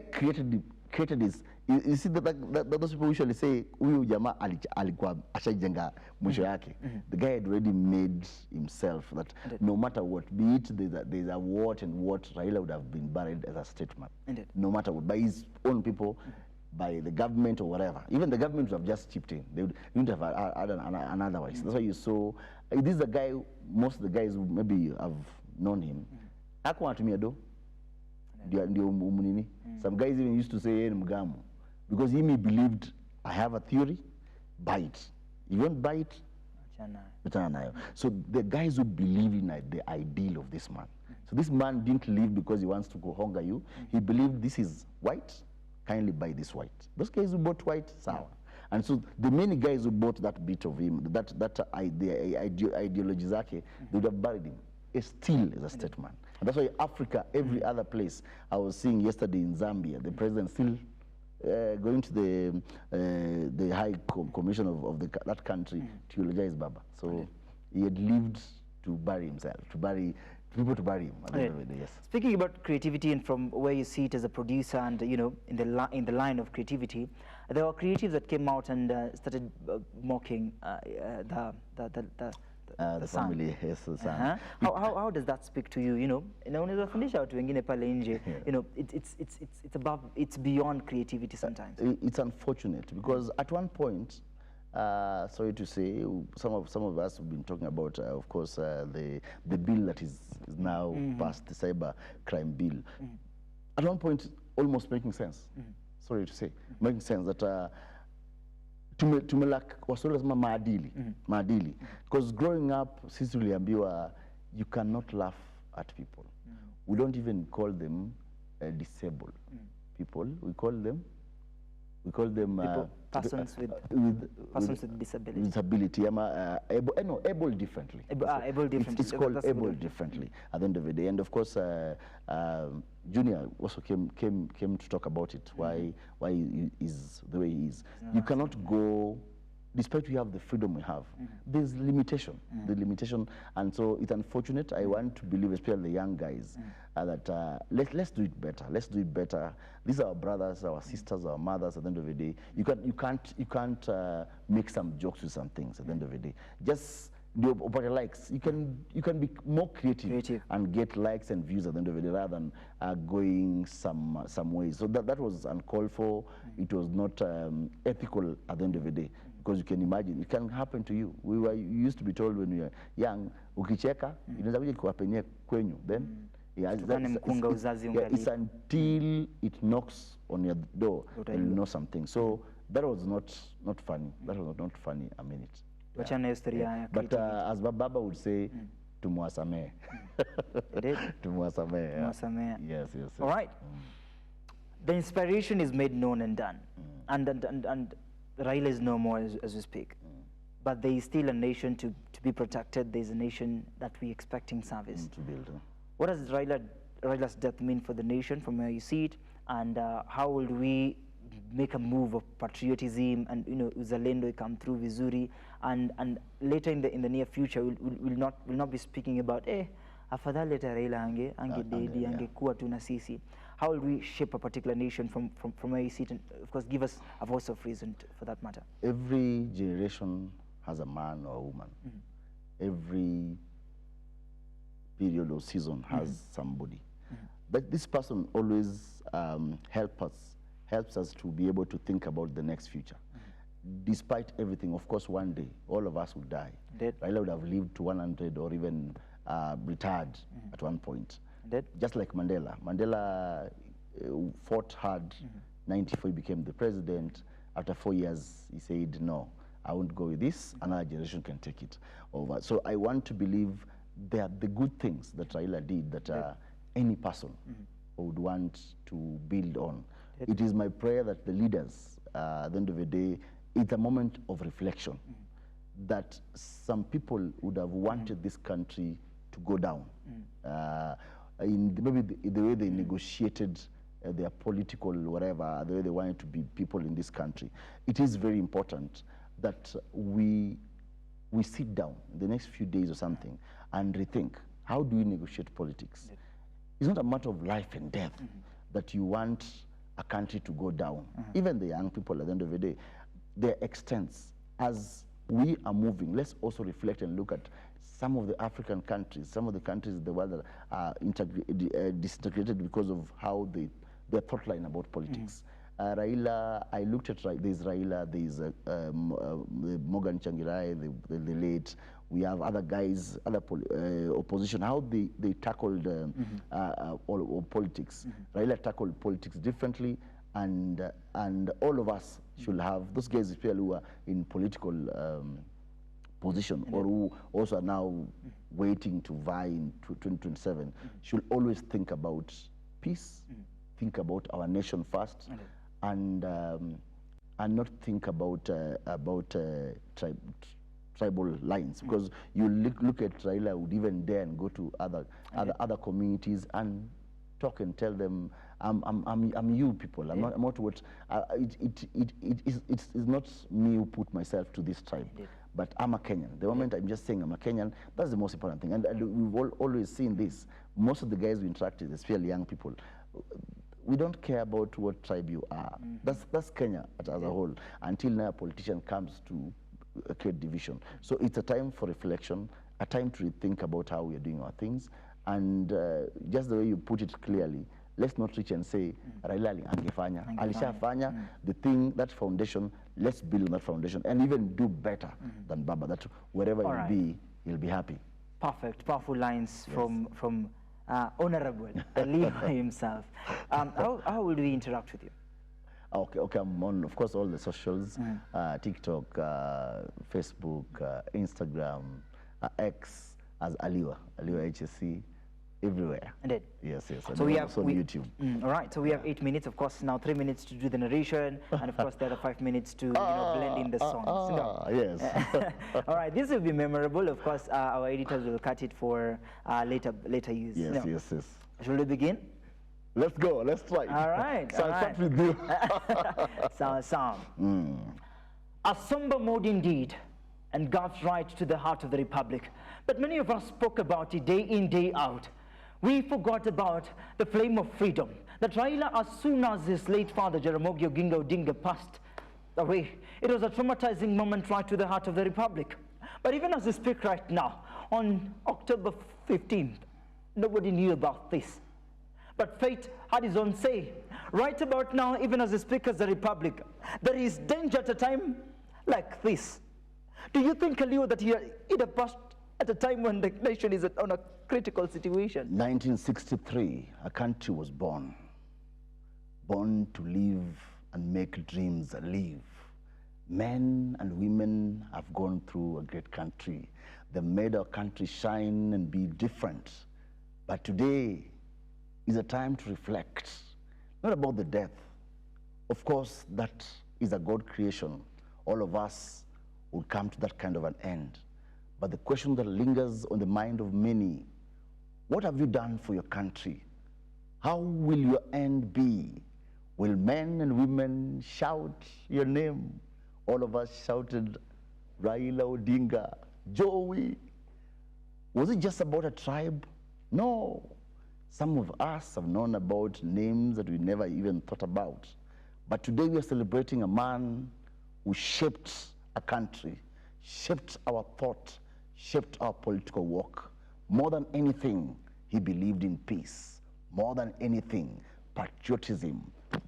S2: created this. You see that those people usually say, huyu jamaa alikuwa ashajenga mwisho yake. The guy had already made himself that no matter what, be it there's a what and what, Raila would have been buried as a statesman. No matter what, by his own people, by the government or whatever. Even the government would have just chipped in. They wouldn't have had another way. That's why you saw, this is a guy, most of the guys who maybe have known him, hakuwa anatumia do, ndio umunini. Some guys even used to say, yeye ni mgamu. Because he believed, I have a theory, buy it. You won't buy it, so the guys who believe in the ideal of this man. So this man didn't live because he wants to go hunger you. He believed this is white, kindly buy this white. Those guys who bought white, sour. And so the many guys who bought that bit of him, the ideology zake, they would have buried him. Still as a statesman. And that's why Africa, every other place, I was seeing yesterday in Zambia, the president still going to the High Commission of that country to eulogize Baba. So he had lived to bury himself, people to bury him. At the end of the day, yes.
S1: Speaking about creativity and from where you see it as a producer and in the line of creativity, there were creatives that came out and started mocking the
S2: family, yes, the son.
S1: How does that speak to you? Unaweza fundisha watu wengine pale nje. It's beyond creativity sometimes.
S2: It's unfortunate because at one point, sorry to say, some of us have been talking about, of course, the bill that is now passed, the cyber crime bill. At one point, almost making sense. Sorry to say, making sense that. Tumelak waswahili wasema maadili. Because growing up, sisi tuliambiwa you cannot laugh at people. We don't even call them disabled people. We call them
S1: persons with disability.
S2: Disability, able differently.
S1: Able differently.
S2: It's called able differently at the end of the day. And of course, Junior also came to talk about it. Why he is the way he is. You cannot go, despite we have the freedom we have, there's limitation. The limitation, and so it's unfortunate. I want to believe, especially the young guys, that let's do it better. Let's do it better. These are our brothers, our sisters, our mothers. At the end of the day, you can't make some jokes with some things. At the end of the day, just the likes. You can be more creative and get likes and views at the end of the day rather than going some ways. So that was uncalled for. It was not ethical at the end of the day. Because you can imagine, it can happen to you. You used to be told when you were young, ukicheka, inaweza kuja kuwapenia kwenyu. Then, it's until it knocks on your door and you know something. So that was not funny. That was not funny a minute. But as Baba would say, tumwasamee. Tumwasamee. Yes.
S1: All right. The inspiration is made known and done. And Raila is no more as we speak. But there is still a nation to be protected. There is a nation that we expecting service.
S2: To build.
S1: What does Raila's death mean for the nation from where you see it? and how will we make a move of patriotism and uzalendo come through vizuri, and later in the near future we'll not be speaking about afadhali hata Raila angededi angekuwa tu na sisi. How will we shape a particular nation from where you sit, and of course give us a voice of reason for that matter?
S2: Every generation has a man or a woman. Every period or season has somebody. But this person always helps us to be able to think about the next future. Despite everything, of course, one day all of us would die. Raila would have lived to 100 or even retired at one point. Just like Mandela. Mandela fought hard. 94, he became the president. After 4 years, he said, no, I won't go with this. Another generation can take it over. So I want to believe they are the good things that Raila did that any person would want to build on. It is my prayer that the leaders, at the end of the day, it's a moment of reflection, that some people would have wanted this country to go down. In maybe the way they negotiated their political whatever, the way they wanted to be people in this country. It is very important that we sit down in the next few days or something and rethink, how do we negotiate politics? It's not a matter of life and death that you want a country to go down. Even the young people, at the end of the day, their extents, as we are moving, let's also reflect and look at some of the African countries, some of the countries in the world that are disintegrated because of how their thought line about politics. Raila, I looked at, there's Raila, there's Morgan Changirai, the late. We have other guys, other opposition, how they tackled all politics. Raila tackled politics differently, and all of us should have, those guys especially who are in political position or who also are now waiting to vie in 2027, should always think about peace, think about our nation first, and not think about tribal lines, because you look at Raila would even dare and go to other communities and talk and tell them, I'm you people. I'm not what. It's not me who put myself to this tribe, but I'm a Kenyan. The moment I'm just saying I'm a Kenyan, that's the most important thing. And we've always seen this. Most of the guys we interact with, especially young people, we don't care about what tribe you are. That's Kenya as a whole. Until now, a politician comes to create division. So it's a time for reflection, a time to rethink about how we are doing our things, and just the way you put it clearly, let's not reach and say Raila angefanya, alishafanya the thing, that foundation. Let's build on that foundation and even do better than Baba. That wherever you'll be happy.
S1: Perfect, powerful lines from Honorable Lewa himself. How will we interact with you?
S2: Okay, I'm on, of course, all the socials, TikTok, Facebook, Instagram, X, as Aliwa HSC, everywhere.
S1: Indeed.
S2: Yes.
S1: So we have
S2: also on YouTube.
S1: All right. So we have 8 minutes, of course. Now 3 minutes to do the narration, and of course the other 5 minutes to blend in the songs.
S2: Yes.
S1: All right. This will be memorable. Of course, our editors will cut it for later use.
S2: Yes.
S1: Shall we begin?
S2: Let's go. Let's try.
S1: All right.
S2: So I'll start with you.
S1: A somber mode indeed, and God's right to the heart of the Republic. But many of us spoke about it day in, day out. We forgot about the flame of freedom that Raila, as soon as his late father Jaramogi Oginga Odinga passed away, it was a traumatizing moment right to the heart of the Republic. But even as we speak right now, on October 15th, nobody knew about this. But fate had its own say. Right about now, even as we speak as the Republic, there is danger at a time like this. Do you think, Aliwa, that it had passed at a time when the nation is on a critical situation?
S2: 1963, a country was born to live and make dreams live. Men and women have gone through a great country. They made our country shine and be different. But today is a time to reflect, not about the death. Of course, that is a God creation. All of us will come to that kind of an end. But the question that lingers on the mind of many, what have you done for your country? How will your end be? Will men and women shout your name? All of us shouted, Raila Odinga, Joey. Was it just about a tribe? No. Some of us have known about names that we never even thought about. But today we are celebrating a man who shaped a country, shaped our thought, shaped our political work. More than anything, he believed in peace. More than anything, patriotism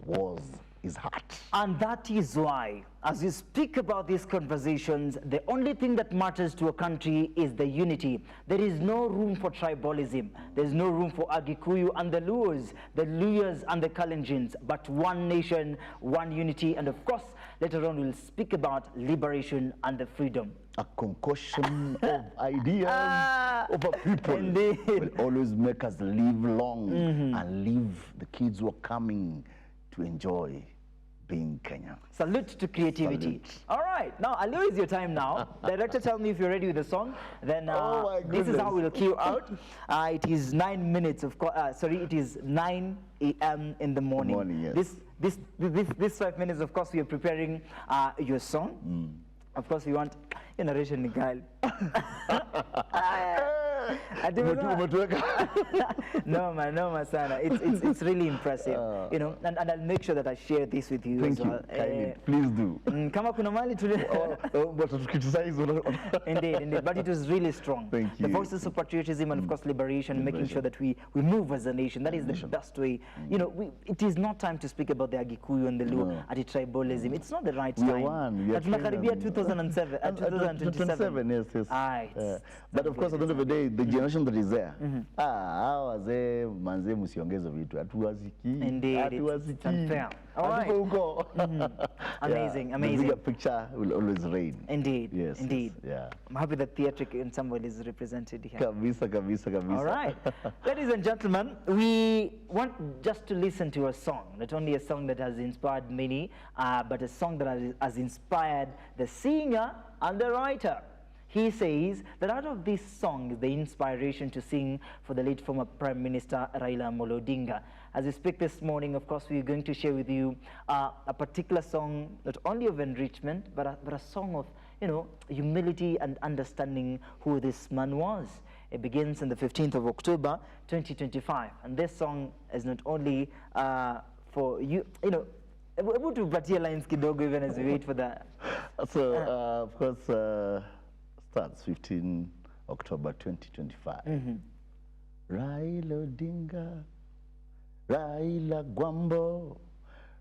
S2: was his heart.
S1: And that is why, as you speak about these conversations, the only thing that matters to a country is the unity. There is no room for tribalism. There's no room for Agikuyu and the Luyas and the Kalenjins, but one nation, one unity. And of course, later on, we'll speak about liberation and the freedom.
S2: A concoction of ideas of a people
S1: Indeed.
S2: will always make us live long and live the kids who are coming to enjoy being Kenyan.
S1: Salute to creativity.
S2: Salute.
S1: All right, now I'll use your time now. Director, tell me if you're ready with the song. Then
S2: Oh my
S1: this is how
S2: goodness.
S1: we'll cue out. It is 9 minutes, of course. Sorry, it is 9 a.m. in the morning.
S2: Morning, yes.
S1: This 5 minutes, of course, we are preparing your song. Of course, we want your narration, Miguel. No, man, sana. It's really impressive, you know. And I'll make sure that I share this with you
S2: Thank
S1: as
S2: you.
S1: well.
S2: Kindly, please do.
S1: Kama kuna mali
S2: But to criticize.
S1: Indeed. But it was really strong.
S2: Thank
S1: The
S2: you.
S1: voices of patriotism and, of course, liberation, making sure that we move as a nation. That is the best way. You know, it is not time to speak about the Agikuyu and the Luo and the tribalism. It's not the right
S2: We are
S1: time.
S2: one. We are
S1: Tunakaribia
S2: Kenyan.
S1: 2007, 2027.
S2: Yes.
S1: Aye,
S2: But of course, at the end of the day, the generation that is there, hawa wazee manze msiongeze vitu, hatuwasikii.
S1: Indeed, it's unfair. All right.
S2: Hatuko huko.
S1: Amazing,
S2: The
S1: amazing.
S2: bigger picture will always reign.
S1: Indeed,
S2: Yes.
S1: indeed.
S2: Yeah.
S1: I'm happy that theatric ensemble is represented here.
S2: Kabisa.
S1: All right. Ladies and gentlemen, we want just to listen to a song, not only a song that has inspired many, but a song that has inspired the singer and the writer. He says that out of this song is the inspiration to sing for the late former Prime Minister Raila Amolo Odinga. As we speak this morning, of course, we're going to share with you a particular song, not only of enrichment, but a song of, you know, humility and understanding who this man was. It begins on the 15th of October, 2025. And this song is not only for you, you know, able to patia lines kidogo even as we wait for the...
S2: So, of course, starts 15 October 2025. Raila Odinga, Raila Gwambo,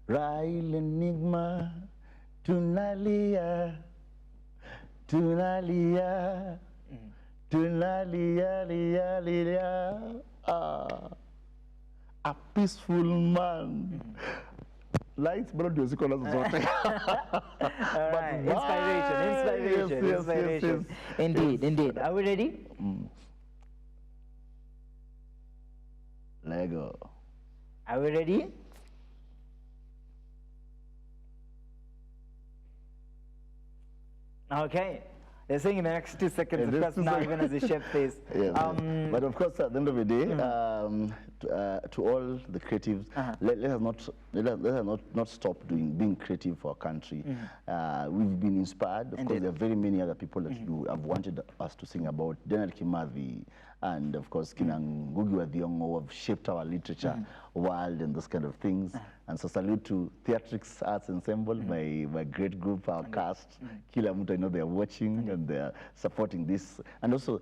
S2: Raila Enigma, tunalia, lia. A peaceful man. Lights brought your sequel zote.
S1: All right. Inspiration.
S2: Yes.
S1: Indeed. Are we ready?
S2: Lego.
S1: Are we ready? Okay. They're saying in the next 2 seconds, of course, now even as the chef says.
S2: Yes. But of course, at the end of the day, to all the creatives, let us not stop being creative for our country. We've been inspired. Of course, there are very many other people that you have wanted us to sing about. Daniel Kimathi, and of course, Ngugi wa Thiong'o, who have shaped our literature world and those kind of things. And so salute to Theatrics Arts Ensemble, my great group, our cast. Kila mtu, I know they are watching and they are supporting this. And also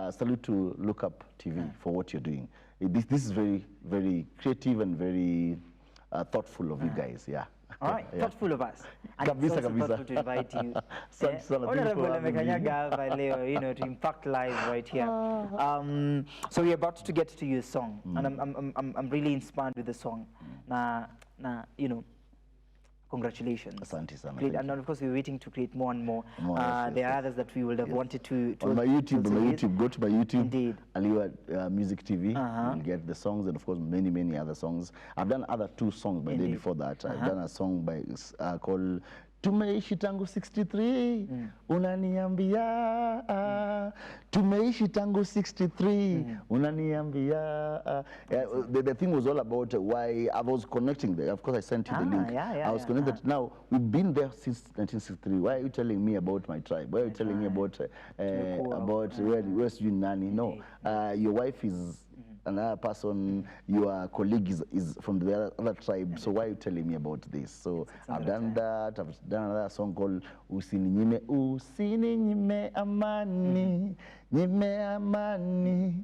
S2: salute to Look Up TV for what you're doing. This is very, very creative and very thoughtful of you guys. Yeah.
S1: All right, thoughtful of us. And
S2: Kabisa,
S1: it's also
S2: kabisa.
S1: thoughtful to invite you.
S2: Asante sana, thank you
S1: Honorable
S2: for having me.
S1: amekanyaga hapa leo, you know, to impact lives right here. So we're about to get to your song, and I'm really inspired with the song. You know, congratulations.
S2: Asante sana,
S1: Great.
S2: thank
S1: And of course, we're waiting to create more and more.
S2: More, yes,
S1: there are
S2: yes.
S1: others that we would have wanted to
S2: On my YouTube, go to my YouTube,
S1: Indeed.
S2: Aliwa Music TV. You'll get the songs and of course many other songs. I've done other 2 songs by day
S1: Indeed.
S2: before that. I've done a song by called tumeishi tangu 63 unaniambia tumeishi tangu 63 unaniambia the thing was all about why I was connecting there. Of course I sent you the link. I was connected. Now we've been there since 1963. Why are you telling me about my tribe? Why are you telling me about where's you nani? No, your wife is another person, your colleague is from the other tribe, so why are you telling me about this? So I've done that. I've done another song called Usininyime Amani, Nyime Amani.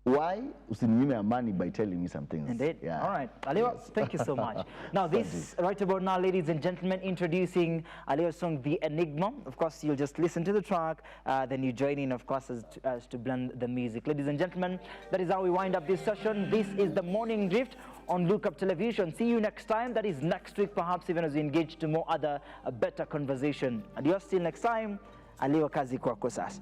S2: Why? Usininyime Amani by telling me some things.
S1: Indeed. Yeah. All right. Aliwa, yes. Thank you so much. Now, this right about now, ladies and gentlemen, introducing Aliwa's song, The Enigma. Of course, you'll just listen to the track, then you join in, of course, as to blend the music. Ladies and gentlemen, that is how we wind up this session. This is the Morning Drift on Lookup Television. See you next time. That is next week, perhaps even as we engage to more other, better conversation. Adios, till next time. Aliwa, kazi kwako sasa.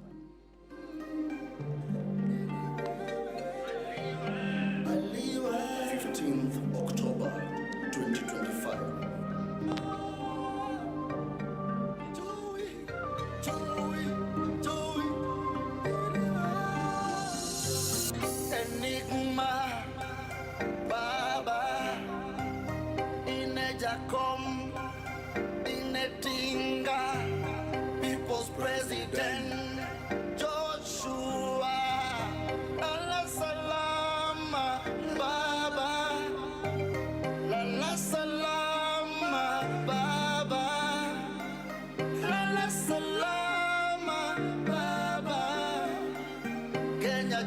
S3: 15th October 2025. Enigma, Baba, Inejacom, Inetinga, People's President.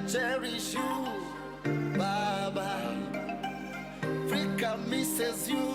S3: Cherish you, Baba. Africa misses you.